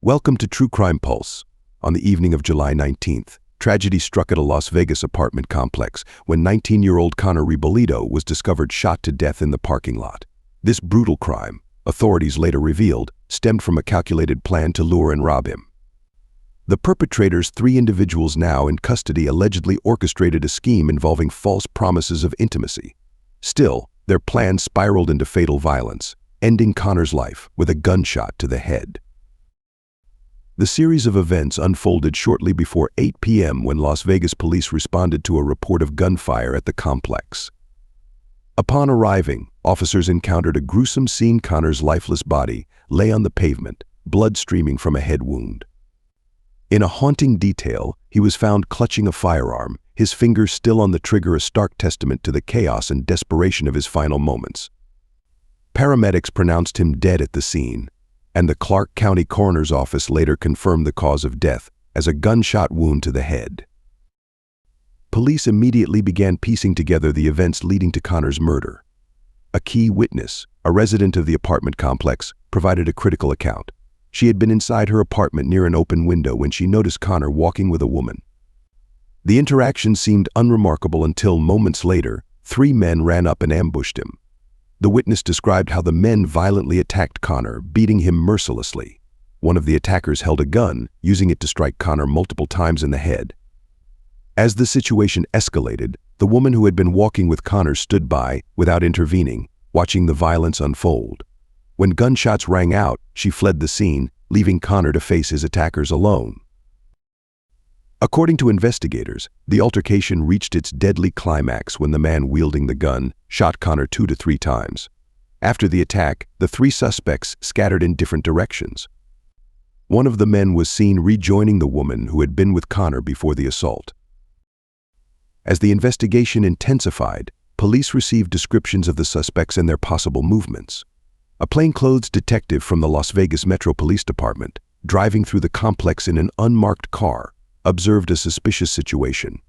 Welcome to True Crime Pulse. On the evening of July 19th, tragedy struck at a Las Vegas apartment complex when 19-year-old Connor Ribolito was discovered shot to death in the parking lot. This brutal crime, authorities later revealed, stemmed from a calculated plan to lure and rob him. The perpetrators, three individuals now in custody, allegedly orchestrated a scheme involving false promises of intimacy. Still, their plan spiraled into fatal violence, ending Connor's life with a gunshot to the head. The series of events unfolded shortly before 8 p.m. when Las Vegas police responded to a report of gunfire at the complex. Upon arriving, officers encountered a gruesome scene. Connor's lifeless body lay on the pavement, blood streaming from a head wound. In a haunting detail, he was found clutching a firearm, his fingers still on the trigger, a stark testament to the chaos and desperation of his final moments. Paramedics pronounced him dead at the scene, and the Clark County Coroner's Office later confirmed the cause of death as a gunshot wound to the head. Police immediately began piecing together the events leading to Connor's murder. A key witness, a resident of the apartment complex, provided a critical account. She had been inside her apartment near an open window when she noticed Connor walking with a woman. The interaction seemed unremarkable until moments later, three men ran up and ambushed him. The witness described how the men violently attacked Connor, beating him mercilessly. One of the attackers held a gun, using it to strike Connor multiple times in the head. As the situation escalated, the woman who had been walking with Connor stood by, without intervening, watching the violence unfold. When gunshots rang out, she fled the scene, leaving Connor to face his attackers alone. According to investigators, the altercation reached its deadly climax when the man wielding the gun shot Connor 2 to 3 times. After the attack, the three suspects scattered in different directions. One of the men was seen rejoining the woman who had been with Connor before the assault. As the investigation intensified, police received descriptions of the suspects and their possible movements. A plainclothes detective from the Las Vegas Metro Police Department, driving through the complex in an unmarked car, observed a suspicious situation.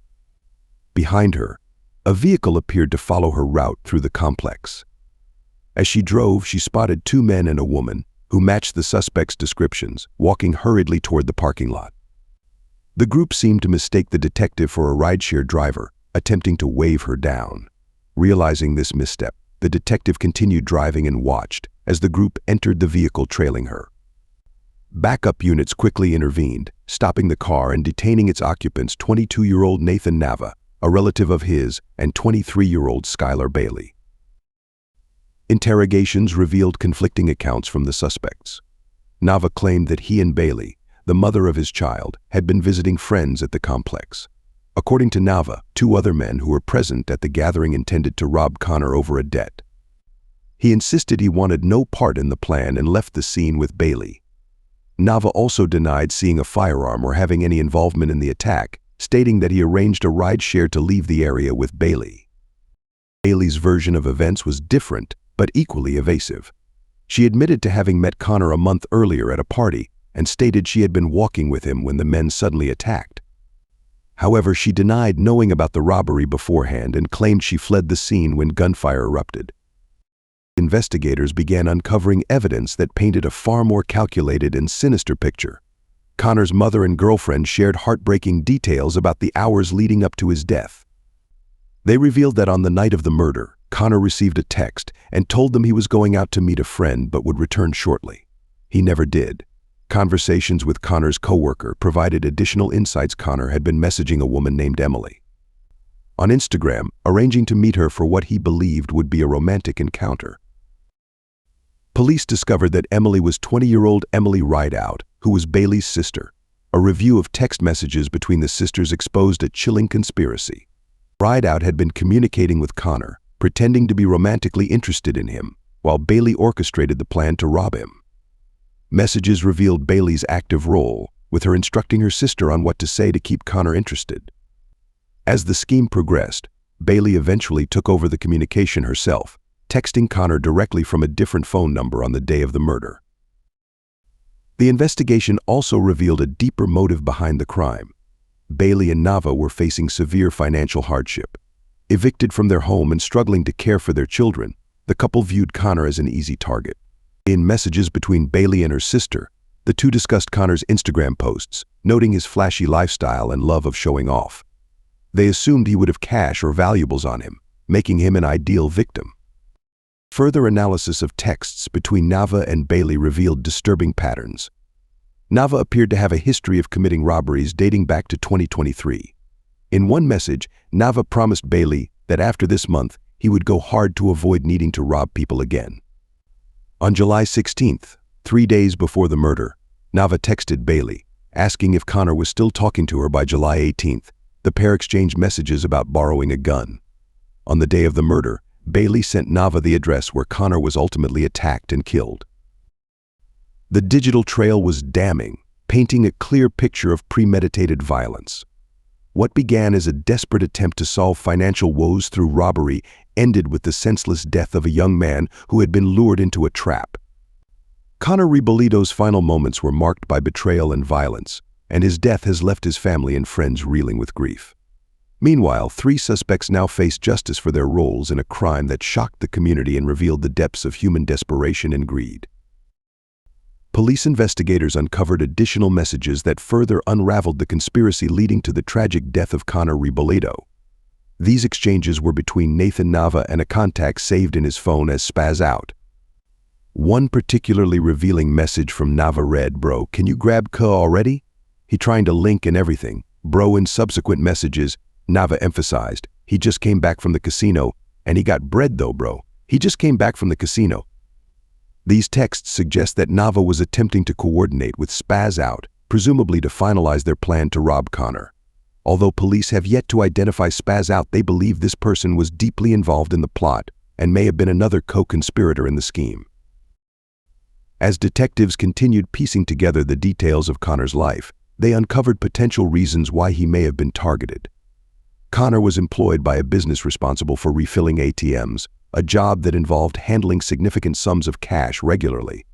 Behind her, a vehicle appeared to follow her route through the complex. As she drove, she spotted two men and a woman, who matched the suspects' descriptions, walking hurriedly toward the parking lot. The group seemed to mistake the detective for a rideshare driver, attempting to wave her down. Realizing this misstep, the detective continued driving and watched as the group entered the vehicle trailing her. Backup units quickly intervened, stopping the car and detaining its occupants, 22-year-old Nathan Nava, a relative of his, and 23-year-old Skylar Bailey. Interrogations revealed conflicting accounts from the suspects. Nava claimed that he and Bailey, the mother of his child, had been visiting friends at the complex. According to Nava, two other men who were present at the gathering intended to rob Connor over a debt. He insisted he wanted no part in the plan and left the scene with Bailey. Nava also denied seeing a firearm or having any involvement in the attack, stating that he arranged a rideshare to leave the area with Bailey. Bailey's version of events was different, but equally evasive. She admitted to having met Connor a month earlier at a party and stated she had been walking with him when the men suddenly attacked. However, she denied knowing about the robbery beforehand and claimed she fled the scene when gunfire erupted. Investigators began uncovering evidence that painted a far more calculated and sinister picture. Connor's mother and girlfriend shared heartbreaking details about the hours leading up to his death. They revealed that on the night of the murder, Connor received a text and told them he was going out to meet a friend but would return shortly. He never did. Conversations with Connor's coworker provided additional insights. Connor had been messaging a woman named Emily on Instagram, arranging to meet her for what he believed would be a romantic encounter. Police discovered that Emily was 20-year-old Emily Rideout, who was Bailey's sister. A review of text messages between the sisters exposed a chilling conspiracy. Rideout had been communicating with Connor, pretending to be romantically interested in him, while Bailey orchestrated the plan to rob him. Messages revealed Bailey's active role, with her instructing her sister on what to say to keep Connor interested. As the scheme progressed, Bailey eventually took over the communication herself, texting Connor directly from a different phone number on the day of the murder. The investigation also revealed a deeper motive behind the crime. Bailey and Nava were facing severe financial hardship. Evicted from their home and struggling to care for their children, the couple viewed Connor as an easy target. In messages between Bailey and her sister, The two discussed Connor's Instagram posts, noting his flashy lifestyle and love of showing off. They assumed he would have cash or valuables on him, making him an ideal victim. Further analysis of texts between Nava and Bailey revealed disturbing patterns. Nava appeared to have a history of committing robberies dating back to 2023. In one message, Nava promised Bailey that after this month, he would go hard to avoid needing to rob people again. On July 16th, 3 days before the murder, Nava texted Bailey, asking if Connor was still talking to her by July 18th. The pair exchanged messages about borrowing a gun. On the day of the murder, Bailey sent Nava the address where Connor was ultimately attacked and killed. The digital trail was damning, painting a clear picture of premeditated violence. What began as a desperate attempt to solve financial woes through robbery ended with the senseless death of a young man who had been lured into a trap. Connor Ribolito's final moments were marked by betrayal and violence, and his death has left his family and friends reeling with grief. Meanwhile, 3 suspects now face justice for their roles in a crime that shocked the community and revealed the depths of human desperation and greed. Police investigators uncovered additional messages that further unraveled the conspiracy leading to the tragic death of Connor Ribolito. These exchanges were between Nathan Nava and a contact saved in his phone as Spaz Out. One particularly revealing message from Nava read, "Bro, can you grab K already?" He trying to link and everything. Bro, in subsequent messages, Nava emphasized, "He just came back from the casino, and he got bread though, bro. He just came back from the casino." These texts suggest that Nava was attempting to coordinate with Spaz Out, presumably to finalize their plan to rob Connor. Although police have yet to identify Spaz Out, they believe this person was deeply involved in the plot and may have been another co-conspirator in the scheme. As detectives continued piecing together the details of Connor's life, they uncovered potential reasons why he may have been targeted. Connor was employed by a business responsible for refilling ATMs, a job that involved handling significant sums of cash regularly.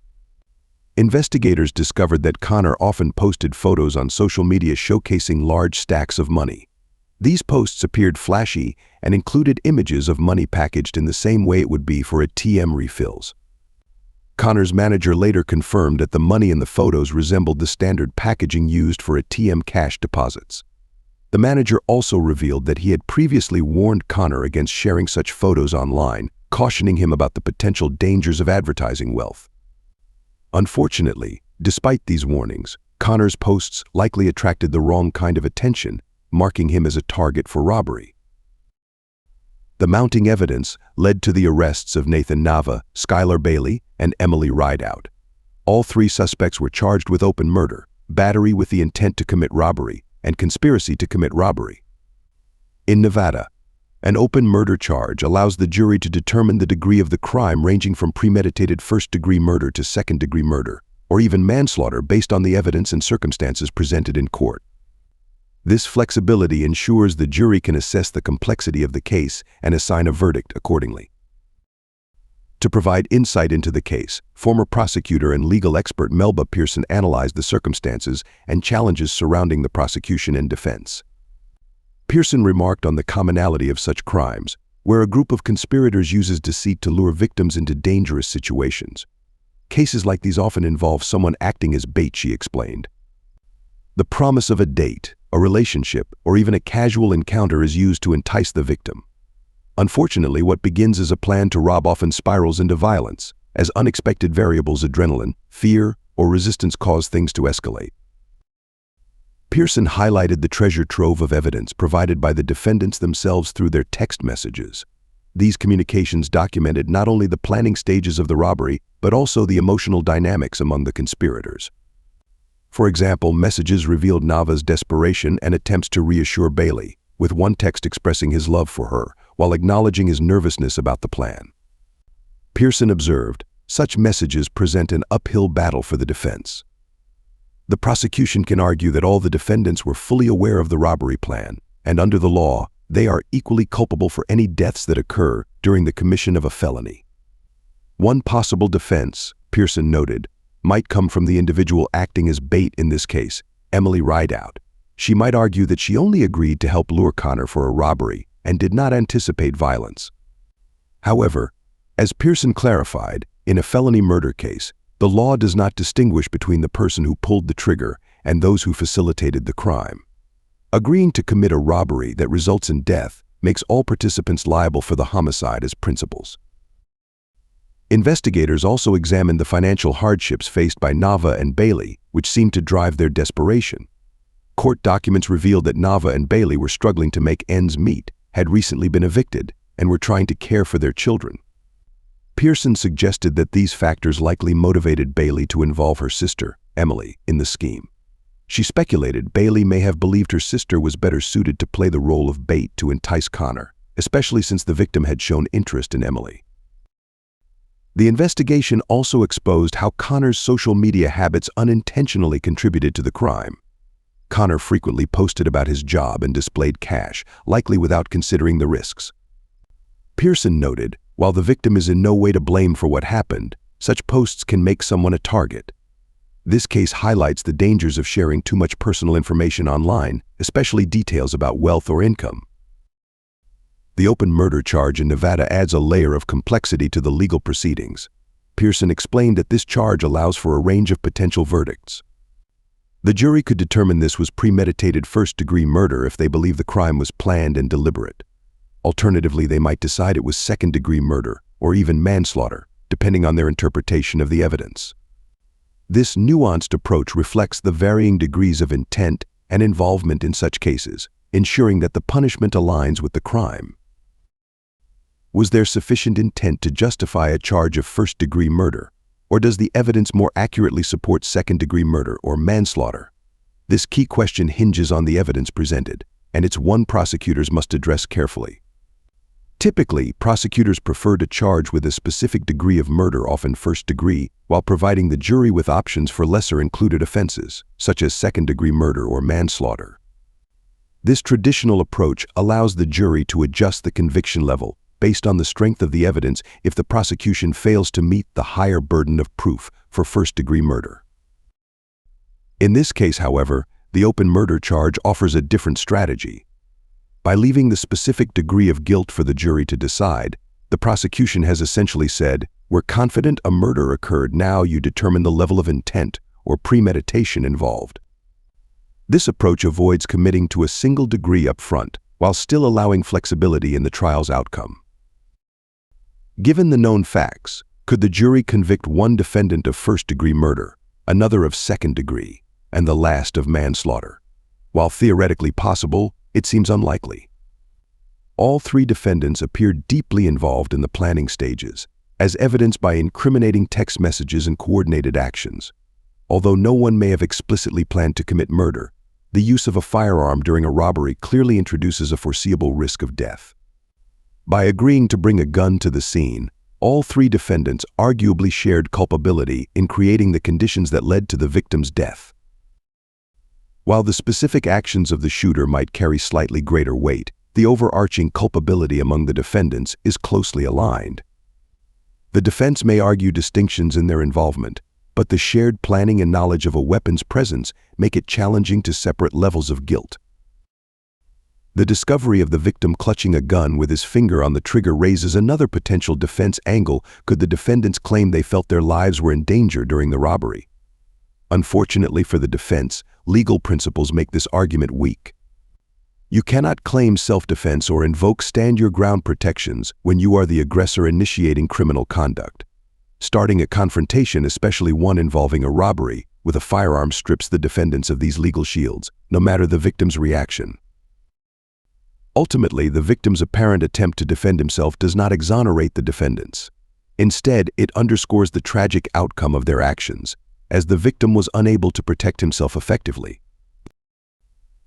Investigators discovered that Connor often posted photos on social media showcasing large stacks of money. These posts appeared flashy and included images of money packaged in the same way it would be for ATM refills. Connor's manager later confirmed that the money in the photos resembled the standard packaging used for ATM cash deposits. The manager also revealed that he had previously warned Connor against sharing such photos online, cautioning him about the potential dangers of advertising wealth. Unfortunately, despite these warnings, Connor's posts likely attracted the wrong kind of attention, marking him as a target for robbery. The mounting evidence led to the arrests of Nathan Nava, Skylar Bailey, and Emily Rideout. All 3 suspects were charged with open murder, battery with the intent to commit robbery, and conspiracy to commit robbery. In Nevada, an open murder charge allows the jury to determine the degree of the crime, ranging from premeditated first-degree murder to second-degree murder, or even manslaughter based on the evidence and circumstances presented in court. This flexibility ensures the jury can assess the complexity of the case and assign a verdict accordingly. To provide insight into the case, former prosecutor and legal expert Melba Pearson analyzed the circumstances and challenges surrounding the prosecution and defense. Pearson remarked on the commonality of such crimes, where a group of conspirators uses deceit to lure victims into dangerous situations. Cases like these often involve someone acting as bait, she explained. The promise of a date, a relationship, or even a casual encounter is used to entice the victim. Unfortunately, what begins as a plan to rob often spirals into violence, as unexpected variables, adrenaline, fear, or resistance cause things to escalate. Pearson highlighted the treasure trove of evidence provided by the defendants themselves through their text messages. These communications documented not only the planning stages of the robbery, but also the emotional dynamics among the conspirators. For example, messages revealed Nava's desperation and attempts to reassure Bailey, with one text expressing his love for her, while acknowledging his nervousness about the plan. Pearson observed, such messages present an uphill battle for the defense. The prosecution can argue that all the defendants were fully aware of the robbery plan, and under the law, they are equally culpable for any deaths that occur during the commission of a felony. One possible defense, Pearson noted, might come from the individual acting as bait in this case, Emily Rideout. She might argue that she only agreed to help lure Connor for a robbery and did not anticipate violence. However, as Pearson clarified, in a felony murder case, The law does not distinguish between the person who pulled the trigger and those who facilitated the crime. Agreeing to commit a robbery that results in death makes all participants liable for the homicide as principals. Investigators also examined the financial hardships faced by Nava and Bailey, which seemed to drive their desperation. Court documents revealed that Nava and Bailey were struggling to make ends meet, had recently been evicted, and were trying to care for their children. Pearson suggested that these factors likely motivated Bailey to involve her sister, Emily, in the scheme. She speculated Bailey may have believed her sister was better suited to play the role of bait to entice Connor, especially since the victim had shown interest in Emily. The investigation also exposed how Connor's social media habits unintentionally contributed to the crime. Connor frequently posted about his job and displayed cash, likely without considering the risks. Pearson noted, while the victim is in no way to blame for what happened, such posts can make someone a target. This case highlights the dangers of sharing too much personal information online, especially details about wealth or income. The open murder charge in Nevada adds a layer of complexity to the legal proceedings. Pearson explained that this charge allows for a range of potential verdicts. The jury could determine this was premeditated first-degree murder if they believe the crime was planned and deliberate. Alternatively, they might decide it was second-degree murder or even manslaughter, depending on their interpretation of the evidence. This nuanced approach reflects the varying degrees of intent and involvement in such cases, ensuring that the punishment aligns with the crime. Was there sufficient intent to justify a charge of first-degree murder, or does the evidence more accurately support second-degree murder or manslaughter? This key question hinges on the evidence presented, and it's one prosecutors must address carefully. Typically, prosecutors prefer to charge with a specific degree of murder, often first degree, while providing the jury with options for lesser included offenses, such as second-degree murder or manslaughter. This traditional approach allows the jury to adjust the conviction level based on the strength of the evidence if the prosecution fails to meet the higher burden of proof for first-degree murder. In this case, however, the open murder charge offers a different strategy. By leaving the specific degree of guilt for the jury to decide, the prosecution has essentially said, "We're confident a murder occurred, now you determine the level of intent or premeditation involved." This approach avoids committing to a single degree up front, while still allowing flexibility in the trial's outcome. Given the known facts, could the jury convict one defendant of first-degree murder, another of second-degree, and the last of manslaughter? While theoretically possible, it seems unlikely. All three defendants appeared deeply involved in the planning stages, as evidenced by incriminating text messages and coordinated actions. Although no one may have explicitly planned to commit murder, the use of a firearm during a robbery clearly introduces a foreseeable risk of death. By agreeing to bring a gun to the scene, all three defendants arguably shared culpability in creating the conditions that led to the victim's death. While the specific actions of the shooter might carry slightly greater weight, the overarching culpability among the defendants is closely aligned. The defense may argue distinctions in their involvement, but the shared planning and knowledge of a weapon's presence make it challenging to separate levels of guilt. The discovery of the victim clutching a gun with his finger on the trigger raises another potential defense angle. Could the defendants claim they felt their lives were in danger during the robbery? Unfortunately for the defense, legal principles make this argument weak. You cannot claim self-defense or invoke stand-your-ground protections when you are the aggressor initiating criminal conduct. Starting a confrontation, especially one involving a robbery, with a firearm strips the defendants of these legal shields, no matter the victim's reaction. Ultimately, the victim's apparent attempt to defend himself does not exonerate the defendants. Instead, it underscores the tragic outcome of their actions, as the victim was unable to protect himself effectively.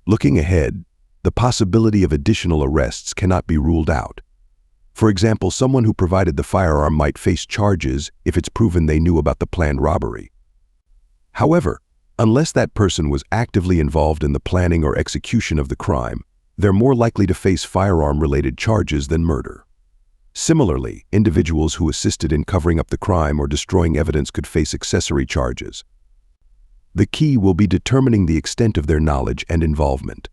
Looking ahead, the possibility of additional arrests cannot be ruled out. For example, someone who provided the firearm might face charges if it's proven they knew about the planned robbery. However, unless that person was actively involved in the planning or execution of the crime, they're more likely to face firearm-related charges than murder. Similarly, individuals who assisted in covering up the crime or destroying evidence could face accessory charges. The key will be determining the extent of their knowledge and involvement.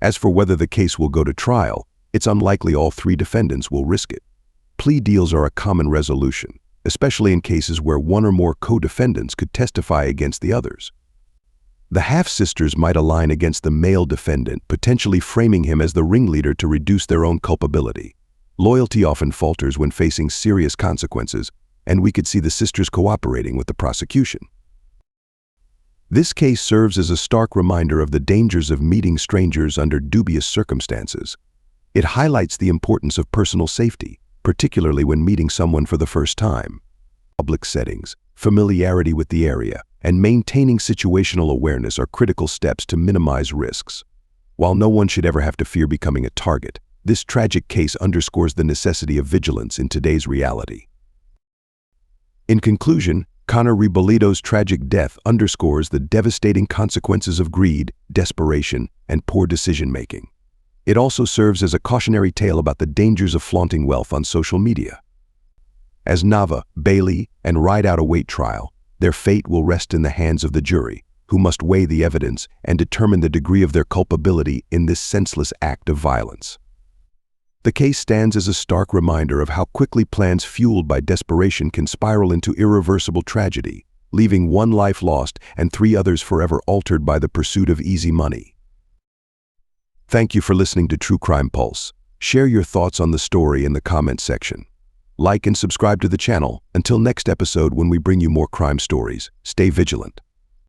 As for whether the case will go to trial, it's unlikely all three defendants will risk it. Plea deals are a common resolution, especially in cases where one or more co-defendants could testify against the others. The half-sisters might align against the male defendant, potentially framing him as the ringleader to reduce their own culpability. Loyalty often falters when facing serious consequences, and we could see the sisters cooperating with the prosecution. This case serves as a stark reminder of the dangers of meeting strangers under dubious circumstances. It highlights the importance of personal safety, particularly when meeting someone for the first time. Public settings, familiarity with the area, and maintaining situational awareness are critical steps to minimize risks. While no one should ever have to fear becoming a target, this tragic case underscores the necessity of vigilance in today's reality. In conclusion, Connor Rebolledo's tragic death underscores the devastating consequences of greed, desperation, and poor decision-making. It also serves as a cautionary tale about the dangers of flaunting wealth on social media. As Nava, Bailey, and ride out a wait trial, their fate will rest in the hands of the jury, who must weigh the evidence and determine the degree of their culpability in this senseless act of violence. The case stands as a stark reminder of how quickly plans fueled by desperation can spiral into irreversible tragedy, leaving one life lost and 3 others forever altered by the pursuit of easy money. Thank you for listening to True Crime Pulse. Share your thoughts on the story in the comments section. Like and subscribe to the channel. Until next episode when we bring you more crime stories, stay vigilant.